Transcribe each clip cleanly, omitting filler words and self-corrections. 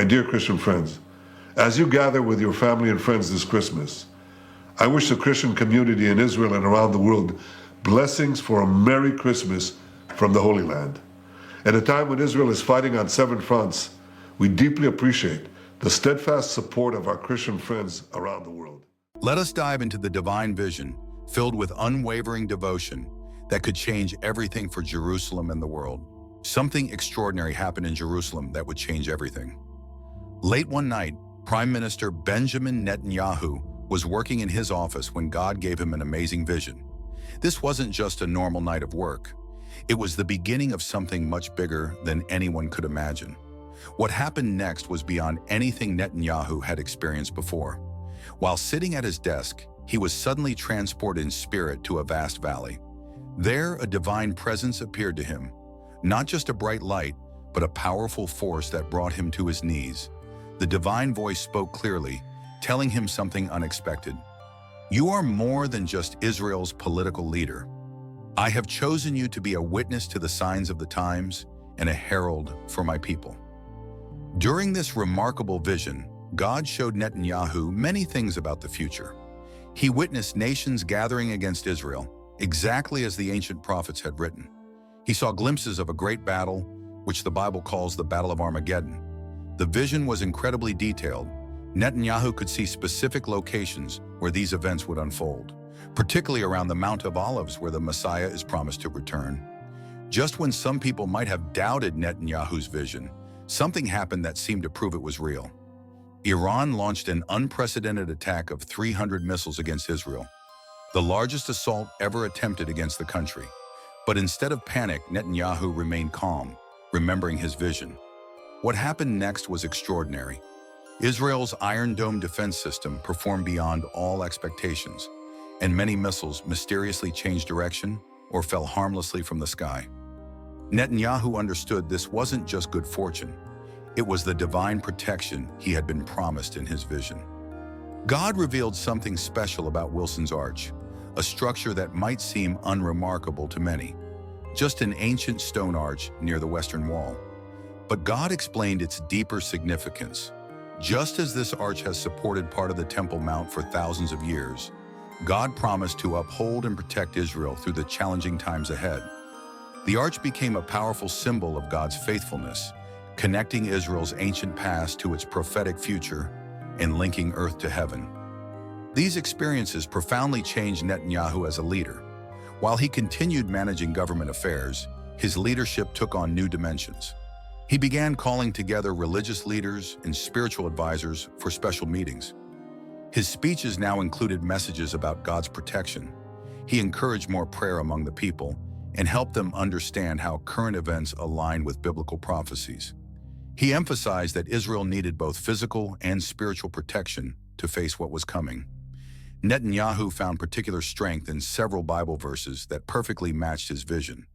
My dear Christian friends, as you gather with your family and friends this Christmas, I wish the Christian community in Israel and around the world blessings for a Merry Christmas from the Holy Land. At a time when Israel is fighting on 7 fronts, we deeply appreciate the steadfast support of our Christian friends around the world. Let us dive into the divine vision, filled with unwavering devotion, that could change everything for Jerusalem and the world. Something extraordinary happened in Jerusalem that would change everything. Late one night, Prime Minister Benjamin Netanyahu was working in his office when God gave him an amazing vision. This wasn't just a normal night of work. It was the beginning of something much bigger than anyone could imagine. What happened next was beyond anything Netanyahu had experienced before. While sitting at his desk, he was suddenly transported in spirit to a vast valley. There, a divine presence appeared to him, not just a bright light, but a powerful force that brought him to his knees. The divine voice spoke clearly, telling him something unexpected. "You are more than just Israel's political leader. I have chosen you to be a witness to the signs of the times and a herald for my people." During this remarkable vision, God showed Netanyahu many things about the future. He witnessed nations gathering against Israel, exactly as the ancient prophets had written. He saw glimpses of a great battle, which the Bible calls the Battle of Armageddon. The vision was incredibly detailed. Netanyahu could see specific locations where these events would unfold, particularly around the Mount of Olives where the Messiah is promised to return. Just when some people might have doubted Netanyahu's vision, something happened that seemed to prove it was real. Iran launched an unprecedented attack of 300 missiles against Israel, the largest assault ever attempted against the country. But instead of panic, Netanyahu remained calm, remembering his vision. What happened next was extraordinary. Israel's Iron Dome defense system performed beyond all expectations, and many missiles mysteriously changed direction or fell harmlessly from the sky. Netanyahu understood this wasn't just good fortune. It was the divine protection he had been promised in his vision. God revealed something special about Wilson's Arch, a structure that might seem unremarkable to many, just an ancient stone arch near the Western Wall. But God explained its deeper significance. Just as this arch has supported part of the Temple Mount for thousands of years, God promised to uphold and protect Israel through the challenging times ahead. The arch became a powerful symbol of God's faithfulness, connecting Israel's ancient past to its prophetic future and linking earth to heaven. These experiences profoundly changed Netanyahu as a leader. While he continued managing government affairs, his leadership took on new dimensions. He began calling together religious leaders and spiritual advisors for special meetings. His speeches now included messages about God's protection. He encouraged more prayer among the people and helped them understand how current events align with biblical prophecies. He emphasized that Israel needed both physical and spiritual protection to face what was coming. Netanyahu found particular strength in several Bible verses that perfectly matched his vision.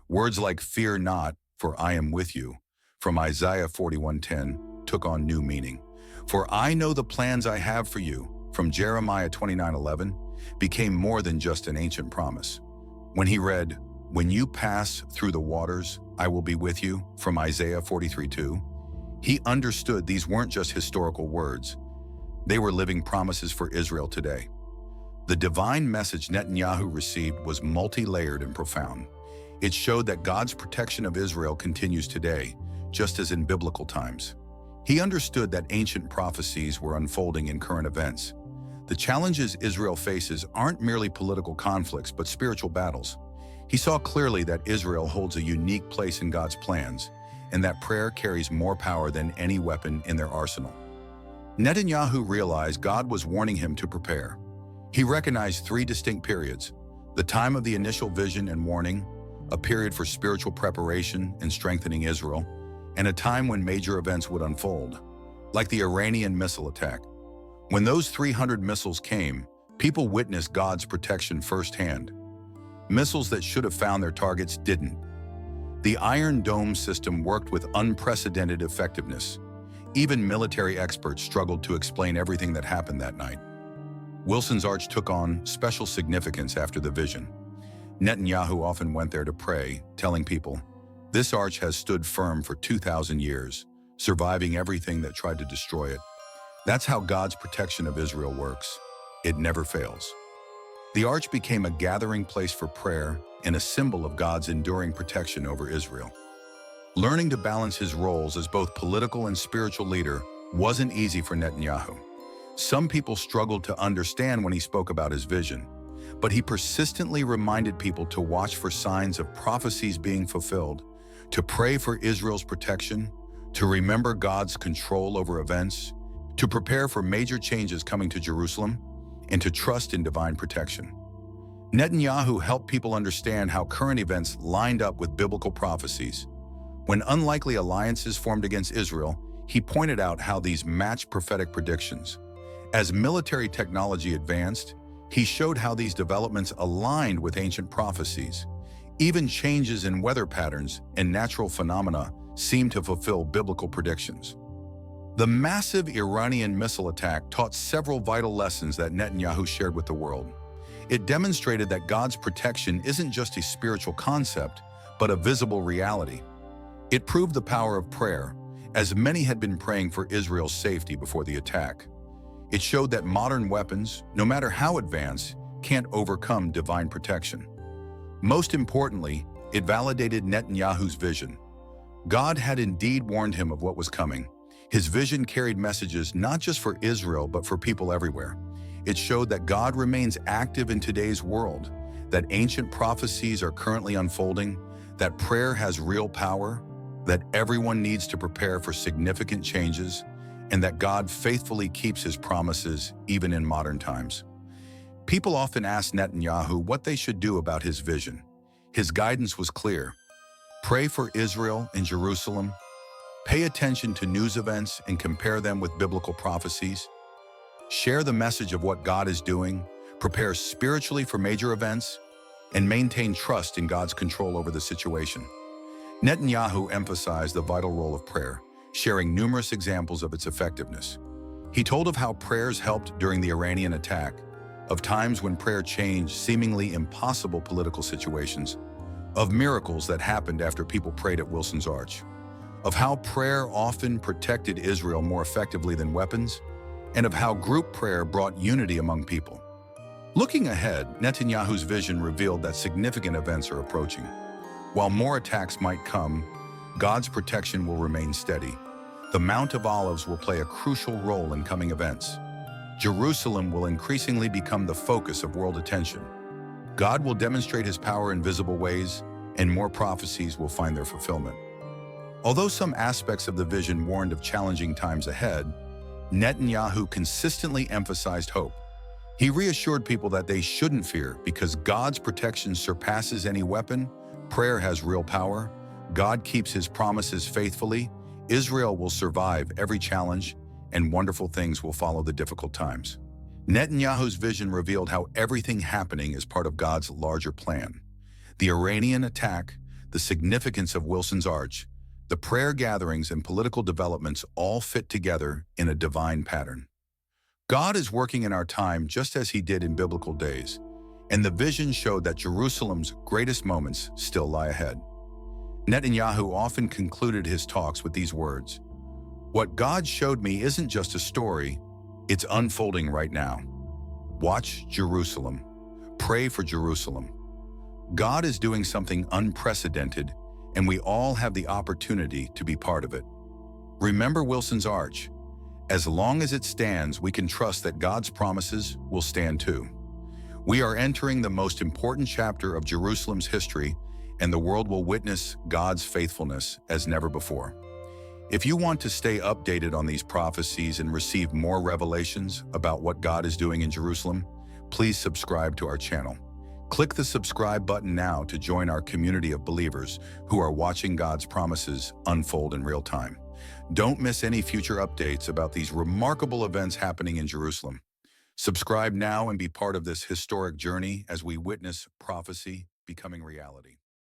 Words like "fear not, for I am with you," from Isaiah 41:10, took on new meaning. "For I know the plans I have for you," from Jeremiah 29:11, became more than just an ancient promise. When he read, "When you pass through the waters, I will be with you," from Isaiah 43:2, he understood these weren't just historical words. They were living promises for Israel today. The divine message Netanyahu received was multi-layered and profound. It showed that God's protection of Israel continues today, just as in biblical times. He understood that ancient prophecies were unfolding in current events. The challenges Israel faces aren't merely political conflicts, but spiritual battles. He saw clearly that Israel holds a unique place in God's plans, and that prayer carries more power than any weapon in their arsenal. Netanyahu realized God was warning him to prepare. He recognized 3 distinct periods: the time of the initial vision and warning, a period for spiritual preparation and strengthening Israel, and a time when major events would unfold, like the Iranian missile attack. When those 300 missiles came, people witnessed God's protection firsthand. Missiles that should have found their targets didn't. The Iron Dome system worked with unprecedented effectiveness. Even military experts struggled to explain everything that happened that night. Wilson's Arch took on special significance after the vision. Netanyahu often went there to pray, telling people, "This arch has stood firm for 2,000 years, surviving everything that tried to destroy it. That's how God's protection of Israel works. It never fails. The arch became a gathering place for prayer and a symbol of God's enduring protection over Israel. Learning to balance his roles as both political and spiritual leader wasn't easy for Netanyahu. Some people struggled to understand when he spoke about his vision, but he persistently reminded people to watch for signs of prophecies being fulfilled, to pray for Israel's protection, to remember God's control over events, to prepare for major changes coming to Jerusalem, and to trust in divine protection. Netanyahu helped people understand how current events lined up with biblical prophecies. When unlikely alliances formed against Israel, he pointed out how these matched prophetic predictions. As military technology advanced, he showed how these developments aligned with ancient prophecies. Even changes in weather patterns and natural phenomena seemed to fulfill biblical predictions. The massive Iranian missile attack taught several vital lessons that Netanyahu shared with the world. It demonstrated that God's protection isn't just a spiritual concept, but a visible reality. It proved the power of prayer, as many had been praying for Israel's safety before the attack. It showed that modern weapons, no matter how advanced, can't overcome divine protection. Most importantly, it validated Netanyahu's vision. God had indeed warned him of what was coming. His vision carried messages not just for Israel, but for people everywhere. It showed that God remains active in today's world, that ancient prophecies are currently unfolding, that prayer has real power, that everyone needs to prepare for significant changes, and that God faithfully keeps his promises even in modern times. People often ask Netanyahu what they should do about his vision. His guidance was clear. Pray for Israel and Jerusalem. Pay attention to news events and compare them with biblical prophecies. Share the message of what God is doing, prepare spiritually for major events, and maintain trust in God's control over the situation. Netanyahu emphasized the vital role of prayer, sharing numerous examples of its effectiveness. He told of how prayers helped during the Iranian attack, of times when prayer changed seemingly impossible political situations, of miracles that happened after people prayed at Wilson's Arch, of how prayer often protected Israel more effectively than weapons, and of how group prayer brought unity among people. Looking ahead, Netanyahu's vision revealed that significant events are approaching. While more attacks might come, God's protection will remain steady. The Mount of Olives will play a crucial role in coming events. Jerusalem will increasingly become the focus of world attention. God will demonstrate his power in visible ways, and more prophecies will find their fulfillment. Although some aspects of the vision warned of challenging times ahead, Netanyahu consistently emphasized hope. He reassured people that they shouldn't fear because God's protection surpasses any weapon, prayer has real power, God keeps his promises faithfully, Israel will survive every challenge, and wonderful things will follow the difficult times. Netanyahu's vision revealed how everything happening is part of God's larger plan. The Iranian attack, the significance of Wilson's Arch, the prayer gatherings and political developments all fit together in a divine pattern. God is working in our time just as he did in biblical days, and the vision showed that Jerusalem's greatest moments still lie ahead. Netanyahu often concluded his talks with these words, "What God showed me isn't just a story, it's unfolding right now. Watch Jerusalem. Pray for Jerusalem. God is doing something unprecedented, and we all have the opportunity to be part of it. Remember Wilson's Arch. As long as it stands, we can trust that God's promises will stand too. We are entering the most important chapter of Jerusalem's history, and the world will witness God's faithfulness as never before." If you want to stay updated on these prophecies and receive more revelations about what God is doing in Jerusalem, please subscribe to our channel. Click the subscribe button now to join our community of believers who are watching God's promises unfold in real time. Don't miss any future updates about these remarkable events happening in Jerusalem. Subscribe now and be part of this historic journey as we witness prophecy becoming reality.